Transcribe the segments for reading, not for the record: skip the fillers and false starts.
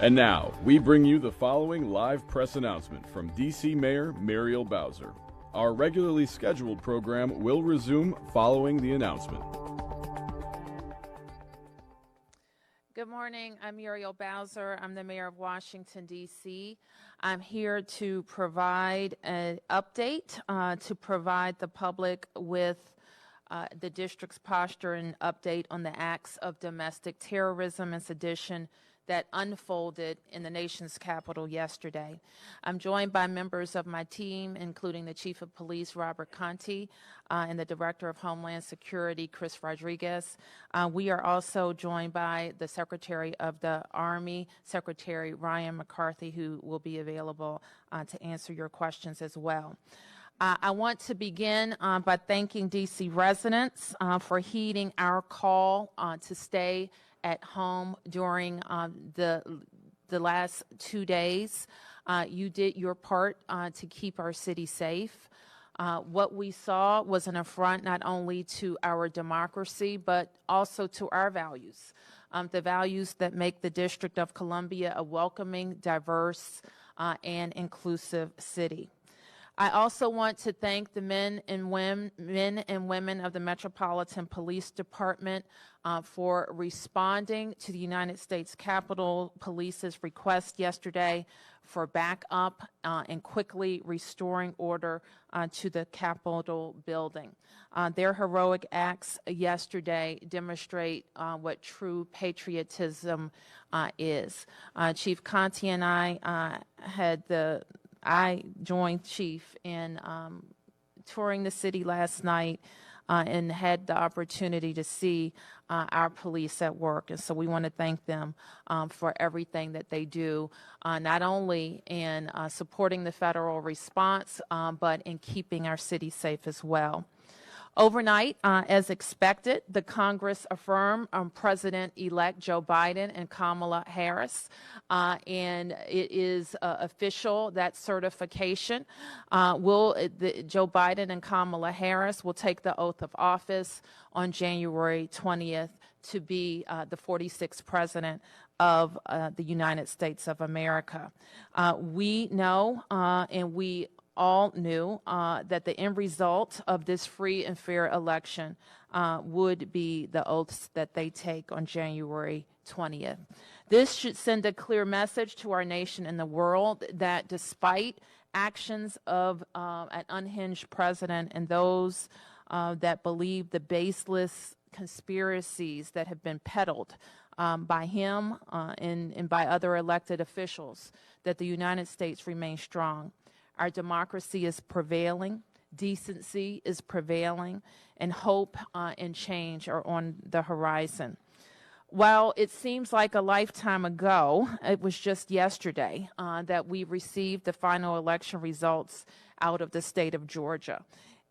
And now, we bring you the following live press announcement from D.C. Mayor Muriel Bowser. Our regularly scheduled program will resume following the announcement. Good morning. I'm Muriel Bowser. I'm the mayor of Washington, D.C. I'm here to provide an update, to provide the public with the district's posture and update on the acts of domestic terrorism and sedition that unfolded in the nation's capital yesterday. I'm joined by members of my team, including the Chief of Police, Robert Conti, and the Director of Homeland Security, Chris Rodriguez. We are also joined by the Secretary of the Army, Secretary Ryan McCarthy, who will be available to answer your questions as well. I want to begin by thanking D.C. residents for heeding our call to stay at home during the last 2 days. You did your part to keep our city safe. What we saw was an affront not only to our democracy, but also to our values, the values that make the District of Columbia a welcoming, diverse, and inclusive city. I also want to thank the men and women of the Metropolitan Police Department for responding to the United States Capitol Police's request yesterday for backup and quickly restoring order to the Capitol building. Their heroic acts yesterday demonstrate what true patriotism is. Chief Conti and I joined Chief in touring the city last night and had the opportunity to see our police at work. And so we want to thank them for everything that they do, not only in supporting the federal response, but in keeping our city safe as well. Overnight, as expected, the Congress affirmed President-elect Joe Biden and Kamala Harris, and it is official that certification. Joe Biden and Kamala Harris will take the oath of office on January 20th to be the 46th president of the United States of America. We know and we all knew that the end result of this free and fair election would be the oaths that they take on January 20th. This should send a clear message to our nation and the world that despite actions of an unhinged president and those that believe the baseless conspiracies that have been peddled by him and by other elected officials, that the United States remains strong. Our democracy is prevailing, decency is prevailing, and hope and change are on the horizon. While it seems like a lifetime ago, it was just yesterday that we received the final election results out of the state of Georgia.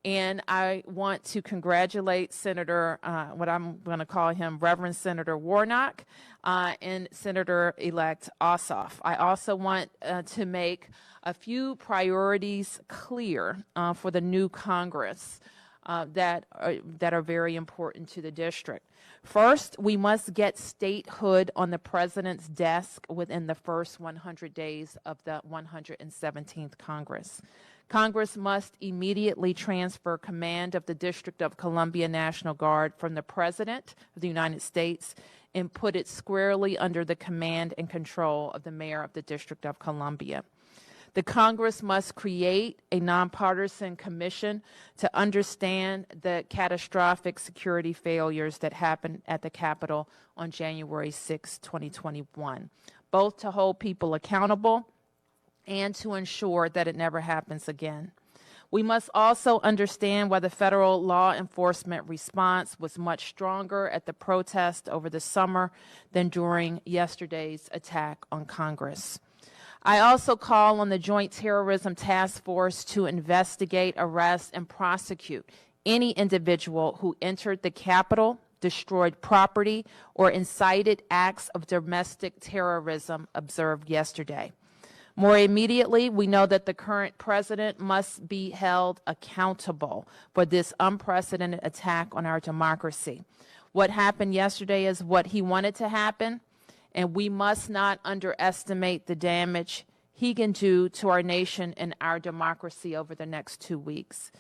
And I want to congratulate Senator, what I'm going to call him, Reverend Senator Warnock and Senator-elect Ossoff. I also want to make a few priorities clear for the new Congress that are very important to the district. First, we must get statehood on the president's desk within the first 100 days of the 117th Congress. Congress must immediately transfer command of the District of Columbia National Guard from the President of the United States and put it squarely under the command and control of the Mayor of the District of Columbia. The Congress must create a nonpartisan commission to understand the catastrophic security failures that happened at the Capitol on January 6, 2021, both to hold people accountable and to ensure that it never happens again. We must also understand why the federal law enforcement response was much stronger at the protest over the summer than during yesterday's attack on Congress. I also call on the Joint Terrorism Task Force to investigate, arrest, and prosecute any individual who entered the Capitol, destroyed property, or incited acts of domestic terrorism observed yesterday. More immediately, we know that the current president must be held accountable for this unprecedented attack on our democracy. What happened yesterday is what he wanted to happen, and we must not underestimate the damage he can do to our nation and our democracy over the next 2 weeks.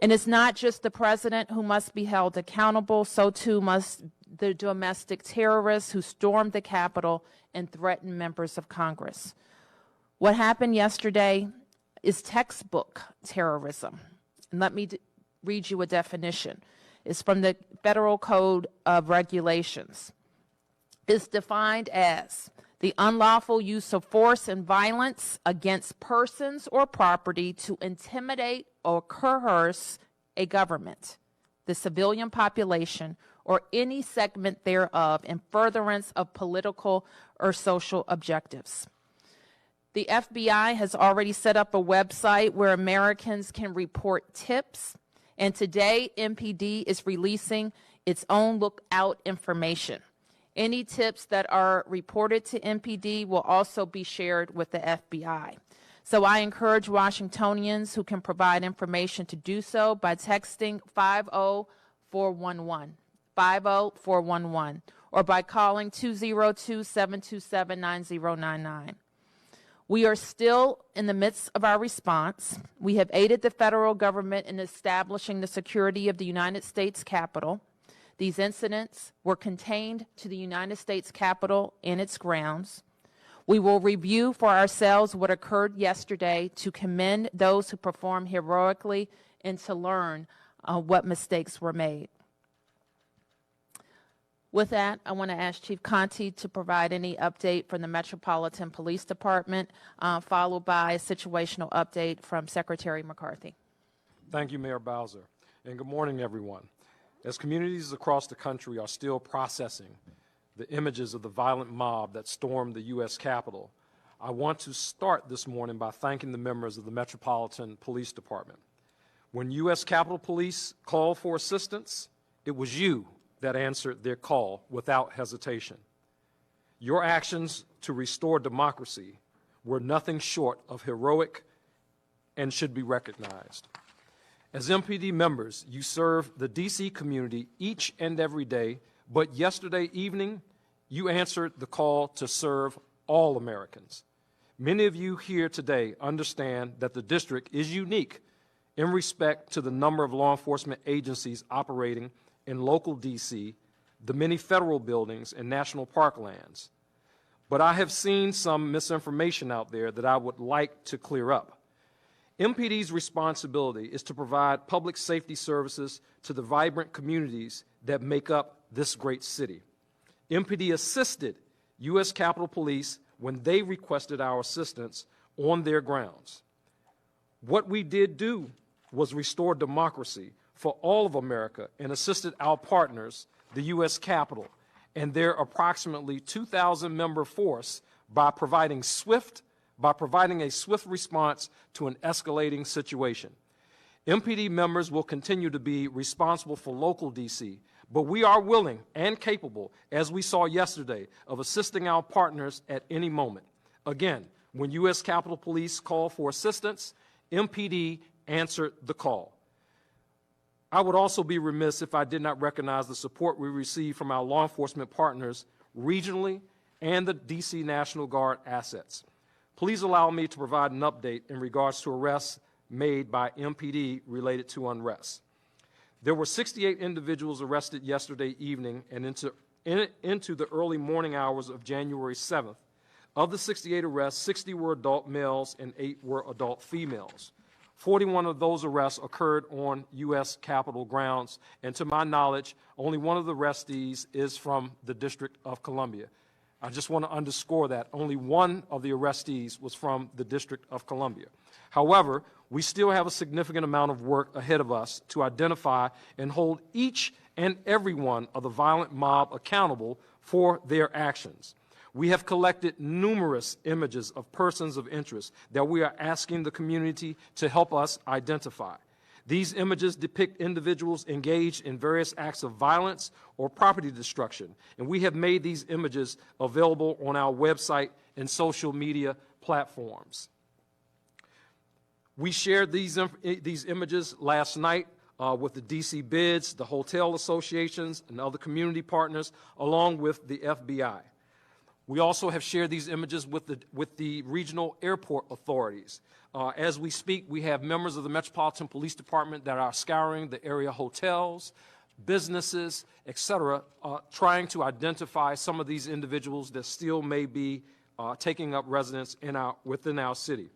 And it's not just the president who must be held accountable, so too must the domestic terrorists who stormed the Capitol and threatened members of Congress. What happened yesterday is textbook terrorism. And let me read you a definition. It's from the Federal Code of Regulations. It's defined as the unlawful use of force and violence against persons or property to intimidate or coerce a government, the civilian population, or any segment thereof in furtherance of political or social objectives. The FBI has already set up a website where Americans can report tips, and today MPD is releasing its own lookout information. Any tips that are reported to MPD will also be shared with the FBI. So I encourage Washingtonians who can provide information to do so by texting 50411, 50411, or by calling 202-727-9099. We are still in the midst of our response. We have aided the federal government in establishing the security of the United States Capitol. These incidents were contained to the United States Capitol and its grounds. We will review for ourselves what occurred yesterday to commend those who performed heroically and to learn what mistakes were made. With that, I want to ask Chief Conte to provide any update from the Metropolitan Police Department, followed by a situational update from Secretary McCarthy. Thank you, Mayor Bowser, and good morning, everyone. As communities across the country are still processing the images of the violent mob that stormed the U.S. Capitol, I want to start this morning by thanking the members of the Metropolitan Police Department. When U.S. Capitol Police called for assistance, it was you that answered their call without hesitation. Your actions to restore democracy were nothing short of heroic and should be recognized. As MPD members, you serve the D.C. community each and every day, but yesterday evening, you answered the call to serve all Americans. Many of you here today understand that the district is unique in respect to the number of law enforcement agencies operating in local D.C., the many federal buildings and national park lands. But I have seen some misinformation out there that I would like to clear up. MPD's responsibility is to provide public safety services to the vibrant communities that make up this great city. MPD assisted U.S. Capitol Police when they requested our assistance on their grounds. What we did do was restore democracy for all of America and assisted our partners, the U.S. Capitol, and their approximately 2,000-member force by providing a swift response to an escalating situation. MPD members will continue to be responsible for local D.C., but we are willing and capable, as we saw yesterday, of assisting our partners at any moment. Again, when U.S. Capitol Police called for assistance, MPD answered the call. I would also be remiss if I did not recognize the support we received from our law enforcement partners regionally and the D.C. National Guard assets. Please allow me to provide an update in regards to arrests made by MPD related to unrest. There were 68 individuals arrested yesterday evening and into the early morning hours of January 7th. Of the 68 arrests, 60 were adult males and 8 were adult females. 41 of those arrests occurred on U.S. Capitol grounds, and to my knowledge, only one of the arrestees is from the District of Columbia. I just want to underscore that only one of the arrestees was from the District of Columbia. However, we still have a significant amount of work ahead of us to identify and hold each and every one of the violent mob accountable for their actions. We have collected numerous images of persons of interest that we are asking the community to help us identify. These images depict individuals engaged in various acts of violence or property destruction, and we have made these images available on our website and social media platforms. We shared these images last night with the D.C. bids, the hotel associations, and other community partners, along with the FBI. We also have shared these images with the regional airport authorities. As we speak, we have members of the Metropolitan Police Department that are scouring the area hotels, businesses, etc., trying to identify some of these individuals that still may be taking up residence within our city.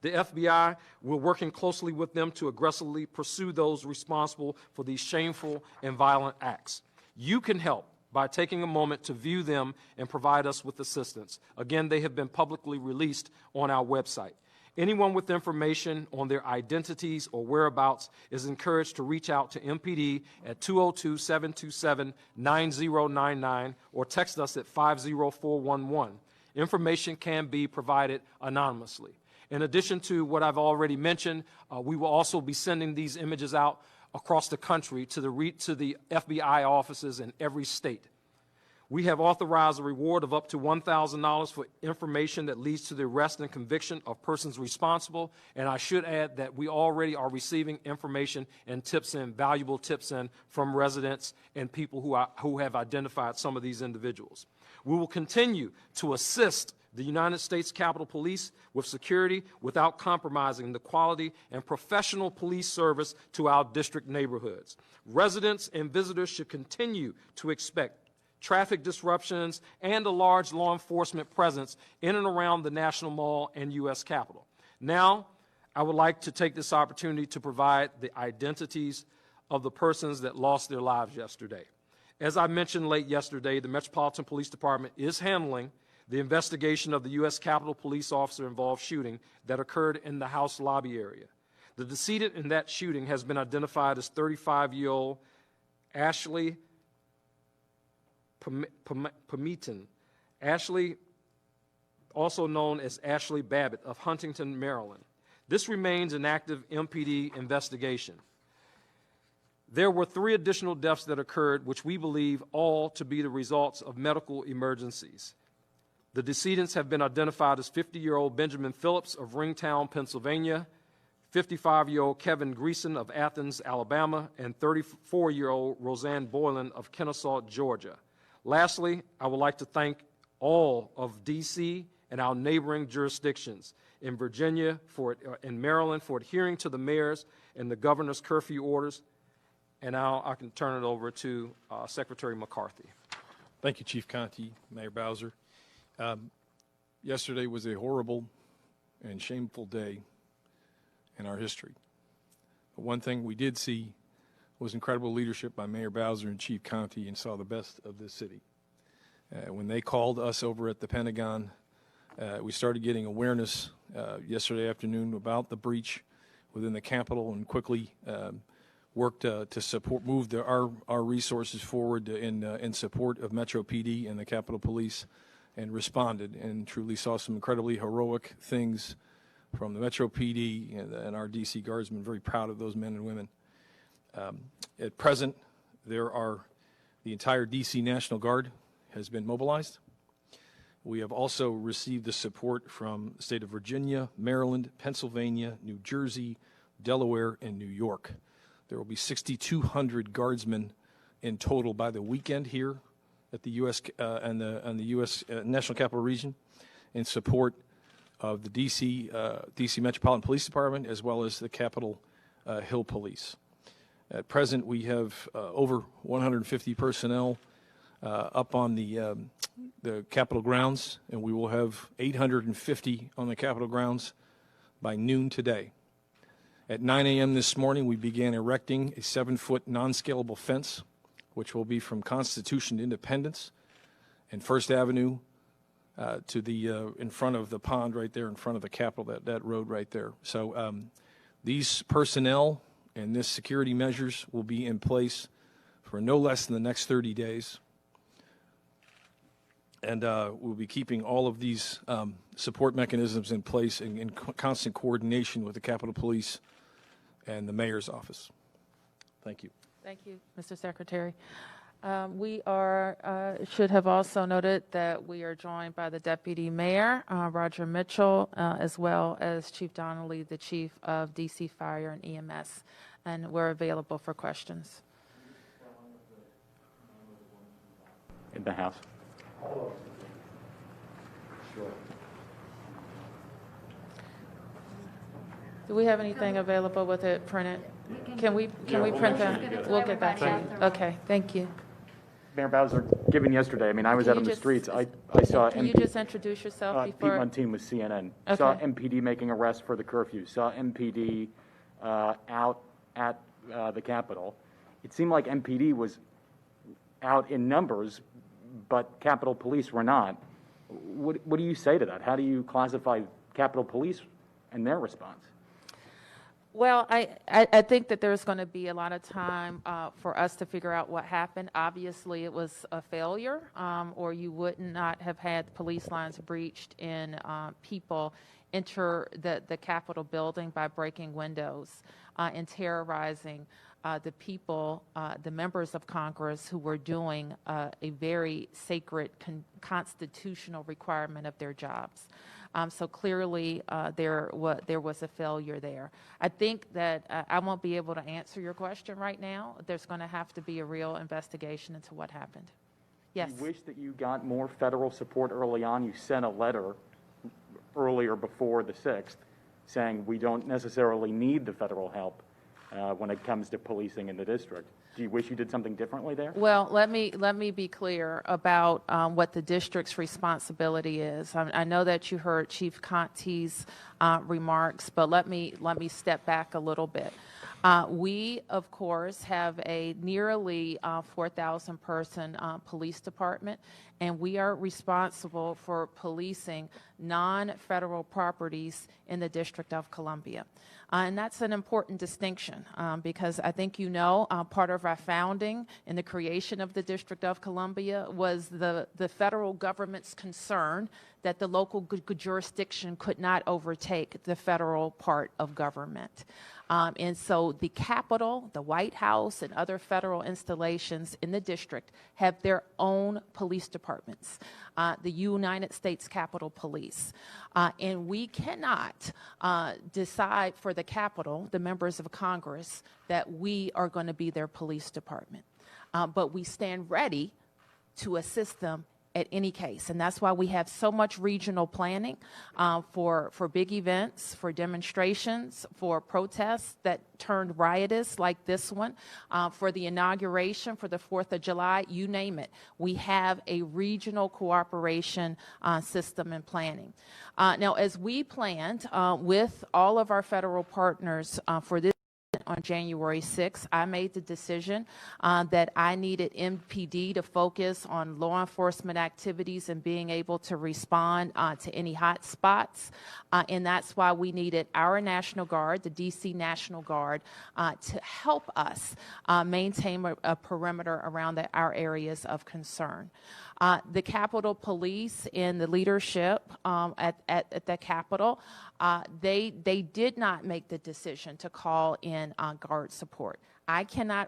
The FBI, we're working closely with them to aggressively pursue those responsible for these shameful and violent acts. You can help by taking a moment to view them and provide us with assistance. Again, they have been publicly released on our website. Anyone with information on their identities or whereabouts is encouraged to reach out to MPD at 202-727-9099 or text us at 50411. Information can be provided anonymously. In addition to what I've already mentioned, we will also be sending these images out across the country to the FBI offices in every state. We have authorized a reward of up to $1,000 for information that leads to the arrest and conviction of persons responsible. And I should add that we already are receiving information and valuable tips from residents and people who have identified some of these individuals. We will continue to assist the United States Capitol Police with security without compromising the quality and professional police service to our district neighborhoods. Residents and visitors should continue to expect traffic disruptions and a large law enforcement presence in and around the National Mall and U.S. Capitol. Now, I would like to take this opportunity to provide the identities of the persons that lost their lives yesterday. As I mentioned late yesterday, the Metropolitan Police Department is handling the investigation of the U.S. Capitol Police officer-involved shooting that occurred in the House lobby area. The decedent in that shooting has been identified as 35-year-old Ashley Pameton. Ashley, also known as Ashley Babbitt of Huntington, Maryland. This remains an active MPD investigation. There were 3 additional deaths that occurred, which we believe all to be the results of medical emergencies. The decedents have been identified as 50-year-old Benjamin Phillips of Ringtown, Pennsylvania, 55-year-old Kevin Greason of Athens, Alabama, and 34-year-old Roseanne Boylan of Kennesaw, Georgia. Lastly, I would like to thank all of D.C. and our neighboring jurisdictions in Virginia and Maryland for adhering to the mayor's and the governor's curfew orders. And now I can turn it over to Secretary McCarthy. Thank you, Chief Conte, Mayor Bowser. Yesterday was a horrible and shameful day in our history. But one thing we did see was incredible leadership by Mayor Bowser and Chief Conte, and saw the best of this city. When they called us over at the Pentagon, we started getting awareness yesterday afternoon about the breach within the Capitol, and quickly worked to move our resources forward in support of Metro PD and the Capitol Police, and responded and truly saw some incredibly heroic things from the Metro PD and our DC Guardsmen. Very proud of those men and women. At present, the entire DC National Guard has been mobilized. We have also received the support from the state of Virginia, Maryland, Pennsylvania, New Jersey, Delaware, and New York. There will be 6,200 guardsmen in total by the weekend here at the U.S. and the U.S. National Capital Region, in support of the DC Metropolitan Police Department, as well as the Capitol Hill Police. At present, we have over 150 personnel up on the Capitol grounds, and we will have 850 on the Capitol grounds by noon today. At 9 a.m. this morning, we began erecting a 7-foot non-scalable fence, which will be from Constitution to Independence and First Avenue to the in front of the pond right there in front of the Capitol, that road right there. So these personnel and this security measures will be in place for no less than the next 30 days. And we'll be keeping all of these support mechanisms in place in constant coordination with the Capitol Police and the Mayor's office. Thank you. Thank you, Mr. Secretary. We should have also noted that we are joined by the Deputy Mayor, Roger Mitchell, as well as Chief Donnelly, the Chief of DC Fire and EMS, and we're available for questions. In the House. Do we have anything available with it printed? Can we print that? We'll get that to you. Okay, thank you. Mayor Bowser, given yesterday, I mean, I was Can out you on the just- I saw Can you MP just introduce yourself Pete before? Muntean with CNN. Saw Okay. MPD making arrests for the curfew. Saw MPD out at the Capitol. It seemed like MPD was out in numbers, but Capitol Police were not. What do you say to that? How do you classify Capitol Police and their response? Well, I think that there's going to be a lot of time for us to figure out what happened. Obviously, it was a failure, or you would not have had police lines breached and people enter the Capitol building by breaking windows and terrorizing the people, the members of Congress who were doing a very sacred constitutional requirement of their jobs. So clearly, there was a failure there. I think that I won't be able to answer your question right now. There's going to have to be a real investigation into what happened. Yes. You wish that you got more federal support early on. You sent a letter earlier before the 6th saying we don't necessarily need the federal help when it comes to policing in the district. Do you wish you did something differently there? Well, let me be clear about what the district's responsibility is. I know that you heard Chief Conte's remarks, but let me step back a little bit. We, of course, have a nearly 4,000 person police department, and we are responsible for policing non-federal properties in the District of Columbia. And that's an important distinction because I think you know part of our founding and the creation of the District of Columbia was the federal government's concern that the local jurisdiction could not overtake the federal part of government. And so the Capitol, the White House, and other federal installations in the district have their own police departments, the United States Capitol Police. And we cannot decide for the Capitol, the members of Congress, that we are going to be their police department. But we stand ready to assist them at any case. And that's why we have so much regional planning for big events, for demonstrations, for protests that turned riotous like this one, for the inauguration, for the 4th of July, you name it. We have a regional cooperation system and planning. Now, as we planned with all of our federal partners for this on January 6th, I made the decision that I needed MPD to focus on law enforcement activities and being able to respond to any hot spots. And that's why we needed our National Guard, the D.C. National Guard, to help us maintain a perimeter around our areas of concern. The Capitol Police and the leadership at the Capitol, they did not make the decision to call in guard support. I cannot